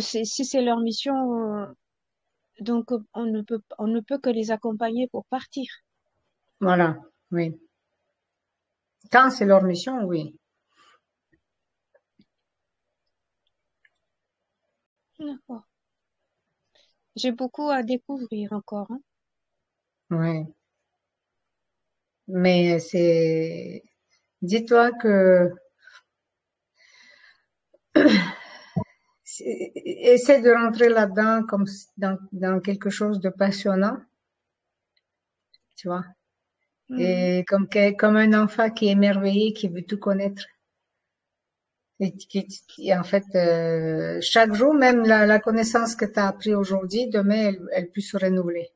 si c'est leur mission, donc on ne peut que les accompagner pour partir.
Voilà, oui. Quand c'est leur mission, oui.
D'accord. J'ai beaucoup à découvrir encore, hein.
Oui. Mais dis-toi que essaie de rentrer là-dedans comme dans quelque chose de passionnant, tu vois.
Mhm.
Et comme un enfant qui est émerveillé, qui veut tout connaître. En fait, chaque jour, même la connaissance que tu as appris aujourd'hui, demain, elle peut se renouveler.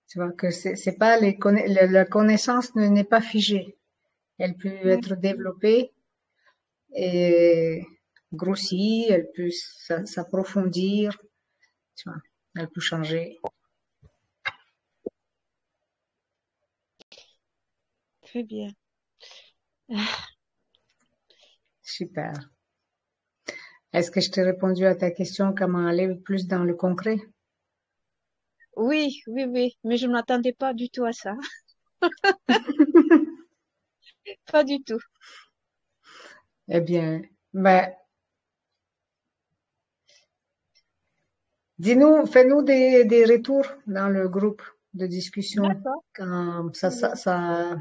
Tu vois que c'est pas la connaissance n'est pas figée. Elle peut
Ouais.
être développée et grossie, elle peut s'approfondir, tu vois. Elle peut changer.
Très bien.
Super. Est-ce que je t'ai répondu à ta question, comment aller plus dans le concret?
Oui, oui, oui, mais je ne m'attendais pas du tout à ça. Pas du tout.
Eh bien, ben, dis-nous, fais-nous des retours dans le groupe de discussion.
D'accord.
Quand
Très bien.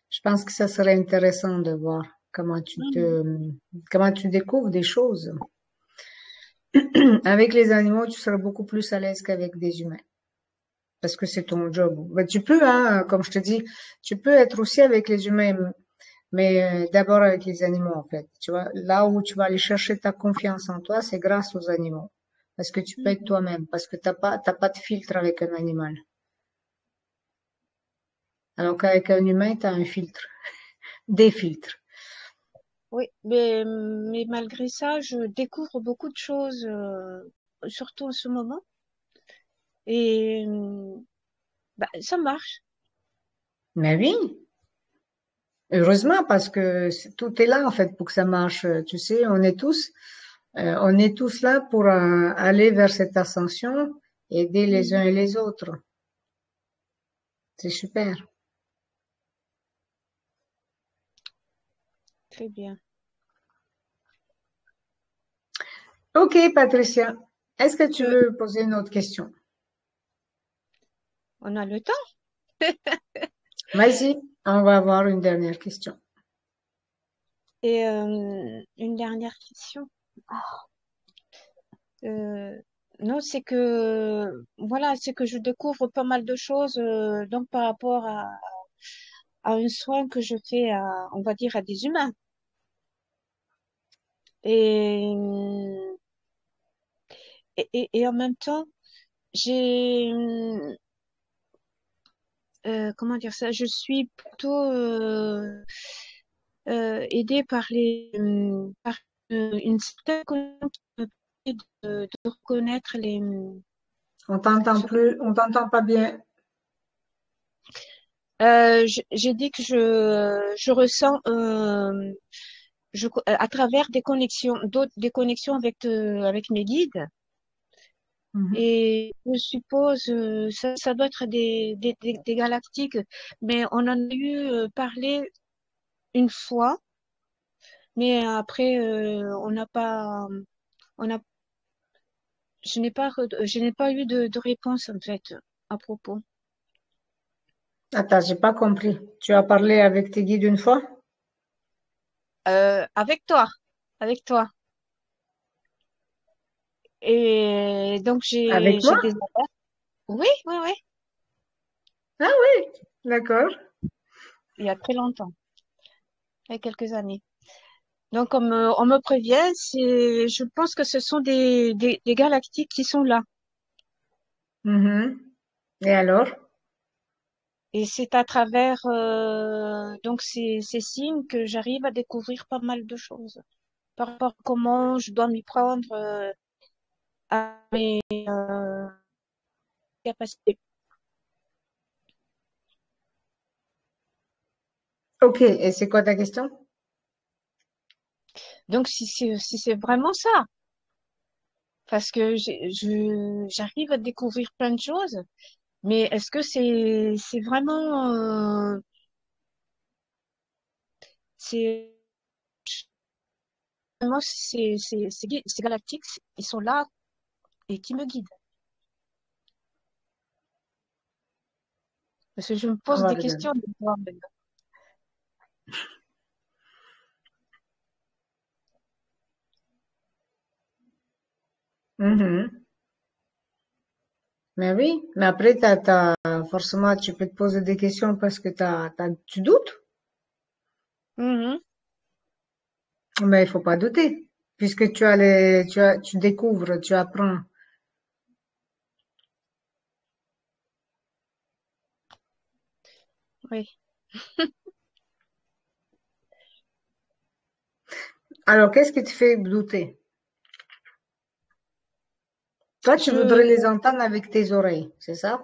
je pense que ça serait intéressant de voir
Mhm.
comment tu découvres des choses. Avec les animaux, tu seras beaucoup plus à l'aise qu'avec des humains. Parce que c'est ton job. Ben, tu peux, hein, comme je te dis, tu peux être aussi avec les humains, mais d'abord avec les animaux, en fait. Tu vois, là où tu vas aller chercher ta confiance en toi, c'est grâce aux animaux. Parce que tu peux être
Mhm.
toi-même, parce que t'as pas de filtre avec un animal. Alors qu'avec un humain, tu as un filtre, des filtres.
Oui, mais malgré ça, je découvre beaucoup de choses, surtout en ce moment. Et bah, ça marche.
Mais oui, heureusement, parce que tout est là, en fait, pour que ça marche. Tu sais, on est tous là pour aller vers cette ascension, aider les uns
Mhm.
et les autres. C'est super.
Très bien.
Ok, Patricia. Est-ce que tu
Euh,
veux poser une autre question?
on a le temps.
Vas-y. On va avoir une dernière question.
Et une dernière question. Euh, non, c'est que voilà, c'est que je découvre pas mal de choses donc par rapport à un soin que je fais à, on va dire, à des humains. Et et en même temps, j'ai comment dire ça, je suis plutôt aidée par par une certaine connaissance qui me permet de reconnaître les
On t'entend
ce
plus, on t'entend pas bien.
j'ai dit que je ressens à travers des connexions, des connexions avec mes guides.
Mhm.
Et je suppose, ça doit être des galactiques, mais on en a eu parlé une fois, mais après, on a, je n'ai pas eu de réponse en fait à propos.
Attends, j'ai pas compris. Tu as parlé avec tes guides une fois?
Avec toi, avec toi. Et donc
Avec moi?
j'ai des alertes. Oui, oui, oui,
Ah oui, d'accord.
il y a très longtemps, il y a quelques années. Donc on me prévient, je pense que ce sont des galactiques qui sont là.
Mhm. Et alors?
Et c'est à travers donc ces signes que j'arrive à découvrir pas mal de choses par rapport à comment je dois m'y prendre à mes capacités.
Ok, et c'est quoi ta question?
Donc si c'est vraiment ça, parce que j'arrive à découvrir plein de choses, mais est-ce que c'est vraiment c'est vraiment ces galactiques, ils sont là et qui me guident? Parce que je me
On
pose
va
des
regarder.
questions.
Mhm. Mais oui, mais après, forcément, tu peux te poser des questions parce que tu doutes.
Mhm,
Mais il faut pas douter, puisque tu découvres, tu apprends.
oui.
Alors, qu'est-ce qui te fait douter? Toi, tu
Je
voudrais les entendre avec tes oreilles, c'est ça?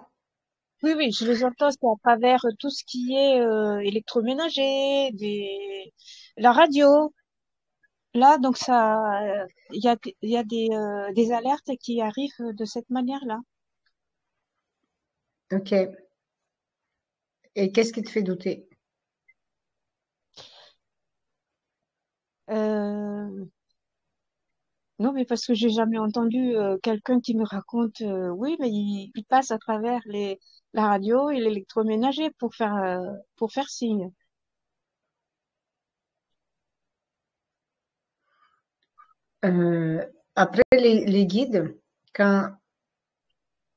Oui, oui, je les entends, c'est à travers tout ce qui est électroménager, la radio. Là, donc ça, il y a des alertes qui arrivent de cette manière-là.
Ok. Et qu'est-ce qui te fait douter?
Euh, non, mais parce que j'ai jamais entendu quelqu'un qui me raconte, oui, mais il passe à travers la radio et l'électroménager pour faire signe.
Euh, Après, les guides, quand,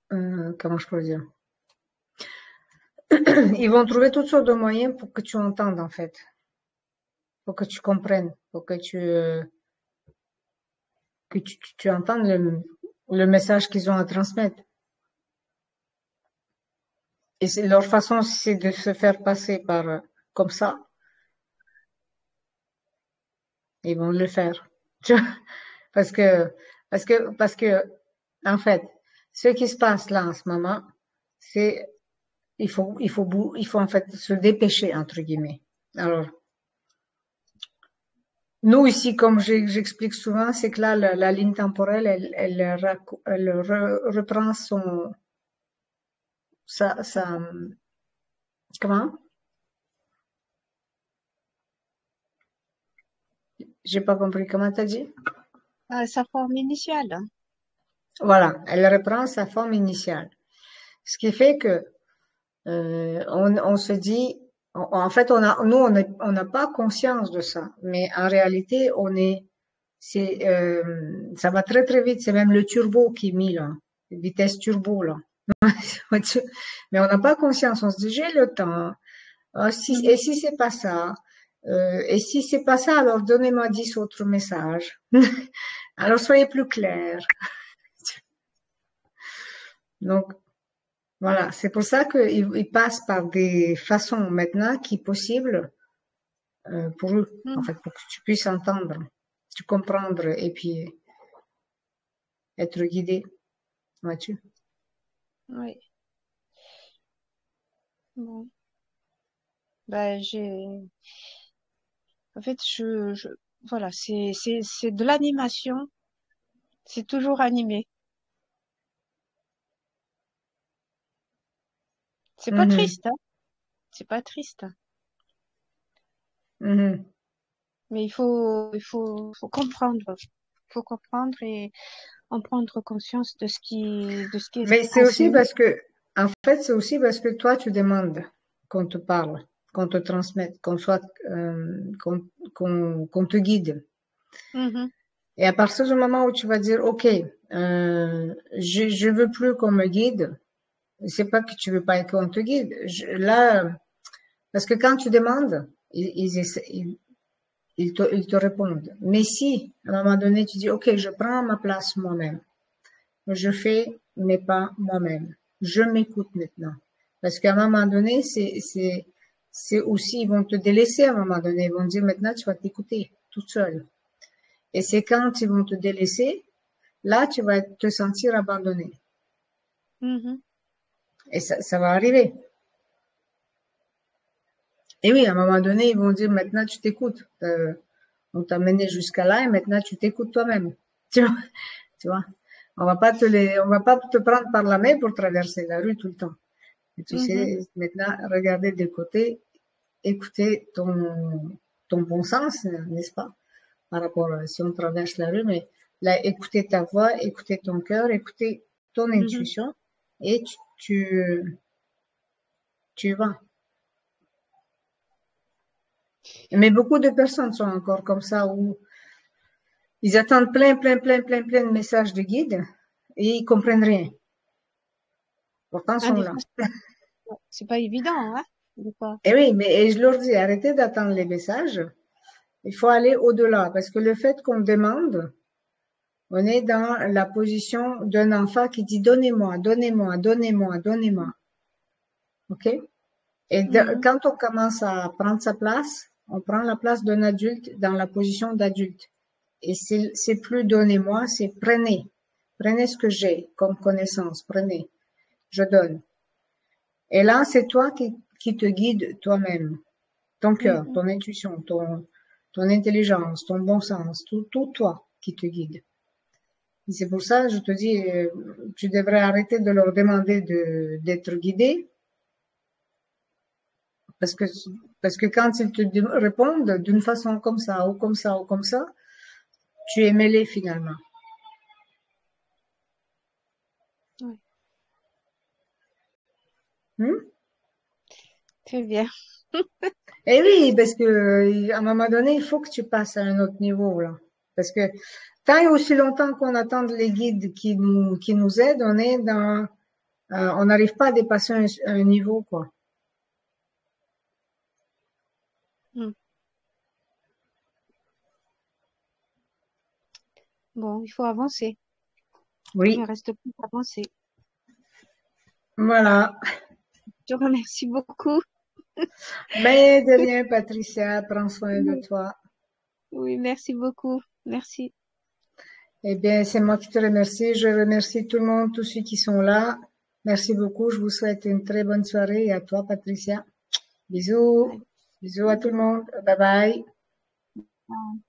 comment je peux dire? Ils vont trouver toutes sortes de moyens pour que tu entendes, en fait, pour que tu comprennes, pour que tu entendes le message qu'ils ont à transmettre. Et c'est leur façon, c'est de se faire passer par comme ça, ils vont le faire. Tu vois. Parce que, parce que, en fait, ce qui se passe là en ce moment, c'est, il faut en fait se dépêcher, entre guillemets. Alors, nous ici, comme j'explique souvent, c'est que là, la ligne temporelle, elle reprend sa, comment? J'ai pas compris comment t'as dit?
Sa forme initiale.
Voilà, elle reprend sa forme initiale. Ce qui fait que on se dit, En fait, nous, on n'a pas conscience de ça, mais en réalité, ça va très très vite. C'est même le turbo qui est mis là, vitesse turbo là. Mais on n'a pas conscience. On se dit, j'ai le temps. Ah, et si c'est pas ça? Et si c'est pas ça, alors donnez-moi 10 autres messages. Alors soyez plus clair. Donc, voilà. C'est pour ça qu'ils passent par des façons maintenant qui sont possibles pour eux, en fait, pour que tu puisses entendre, tu comprendre et puis être guidé. Vois-tu?
Oui. Bon. Ben, en fait, voilà, c'est de l'animation. C'est toujours animé. C'est pas
Mhm.
triste, hein. C'est pas triste.
Mhm.
Mais faut comprendre. Faut comprendre et en prendre conscience de ce qui est
Mais c'est aussi
enseigné.
parce que, en fait, c'est aussi parce que toi, tu demandes qu'on te parle, qu'on te transmette, qu'on te guide.
Mhm.
Et à partir du moment où tu vas dire, OK, je veux plus qu'on me guide, c'est pas que tu veux pas qu'on te guide. Là, parce que quand tu demandes, ils te répondent. Mais si, à un moment donné, tu dis, OK, je prends ma place moi-même, je fais mes pas moi-même, je m'écoute maintenant. Parce qu'à un moment donné, c'est aussi, ils vont te délaisser à un moment donné. Ils vont dire, maintenant, tu vas t'écouter toute seule. Et c'est quand ils vont te délaisser, là, tu vas te sentir abandonné.
Mhm.
Et ça va arriver. Et oui, à un moment donné, ils vont dire, maintenant, tu t'écoutes. On t'a mené jusqu'à là et maintenant, tu t'écoutes toi-même. Tu vois, tu vois. On va pas te prendre par la main pour traverser la rue tout le temps. Et tu
Mhm.
sais, maintenant, regarder de côté, écouter ton bon sens, n'est-ce pas? Par rapport à si on traverse la rue, mais là, écouter ta voix, écouter ton cœur, écouter ton
Mhm.
intuition et tu vas. Mais beaucoup de personnes sont encore comme ça où ils attendent plein de messages de guide et ils comprennent rien. Pourtant, ils
Ah,
sont
des
là.
fois, c'est pas évident, hein, des fois.
Et oui, mais je leur dis, arrêtez d'attendre les messages. Il faut aller au-delà parce que le fait qu'on demande, on est dans la position d'un enfant qui dit donnez-moi, donnez-moi, donnez-moi, donnez-moi. OK? Et
Mhm.
quand on commence à prendre sa place, on prend la place d'un adulte dans la position d'adulte. Et c'est plus donnez-moi, c'est prenez. Prenez ce que j'ai comme connaissance, prenez. Je donne. Et là, c'est toi qui te guide toi-même. Ton cœur,
Mhm.
ton intuition, ton intelligence, ton bon sens, tout toi qui te guide. Et c'est pour ça, je te dis, tu devrais arrêter de leur demander d'être guidé, parce que, parce que quand ils te répondent d'une façon comme ça, ou comme ça, ou comme ça, tu es mêlé finalement.
Ouais.
Hmm?
Très bien.
Eh oui, parce que à un moment donné, il faut que tu passes à un autre niveau là. Parce que tant et aussi longtemps qu'on attend les guides qui nous aident, on est dans, on n'arrive pas à dépasser un niveau quoi.
Mm. Bon, il faut avancer. Il ne
Oui,
reste plus qu'à avancer.
voilà.
Je te remercie beaucoup.
Mais de rien, Patricia, prends soin de toi.
Oui, merci beaucoup. Merci.
Eh bien, c'est moi qui te remercie. Je remercie tout le monde, tous ceux qui sont là. Merci beaucoup. Je vous souhaite une très bonne soirée et à toi, Patricia. Bisous.
Allez,
Bisous à tout le
bisous.
monde. Bye bye.
Bye.